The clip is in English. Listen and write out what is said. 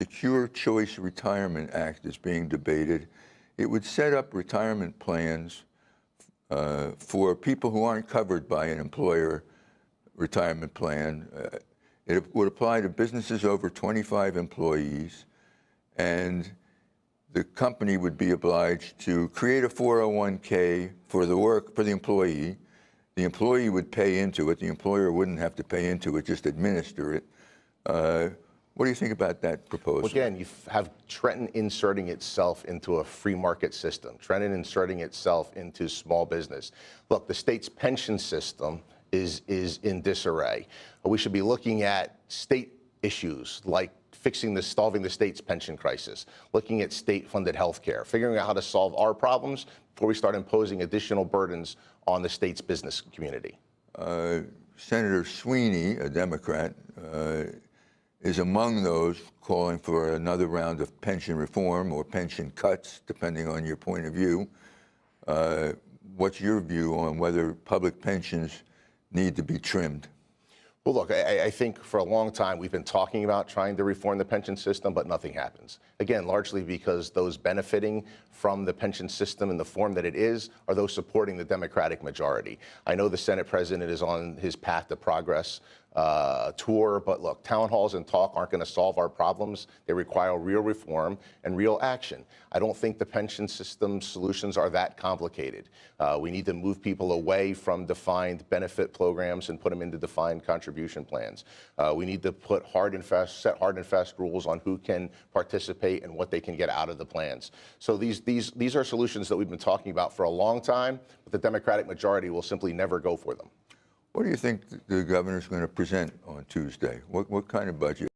Secure Choice Retirement Act is being debated. It would set up retirement plans for people who aren't covered by an employer retirement plan. It would apply to businesses over 25 employees, and the company would be obliged to create a 401k for the employee. The employee would pay into it. The employer wouldn't have to pay into it, just administer it. What do you think about that proposal? Well, again, you have Trenton inserting itself into a free market system, Trenton inserting itself into small business. Look, the state's pension system is in disarray. We should be looking at state issues like solving the state's pension crisis, looking at state-funded health care, figuring out how to solve our problems before we start imposing additional burdens on the state's business community. Senator Sweeney, a Democrat, is among those calling for another round of pension reform or pension cuts, depending on your point of view. What's your view on whether public pensions need to be trimmed? Well, look, I think for a long time we've been talking about trying to reform the pension system, but nothing happens. Again, largely because those benefiting from the pension system in the form that it is are those supporting the Democratic majority. I know the Senate president is on his path to progress tour, but look, town halls and talk aren't going to solve our problems. They require real reform and real action. I don't think the pension system solutions are that complicated. We need to move people away from defined benefit programs and put them into defined contribution plans. We need to set hard and fast rules on who can participate and what they can get out of the plans. So these are solutions that we've been talking about for a long time, but the Democratic majority will simply never go for them. What do you think the governor's going to present on Tuesday? What kind of budget?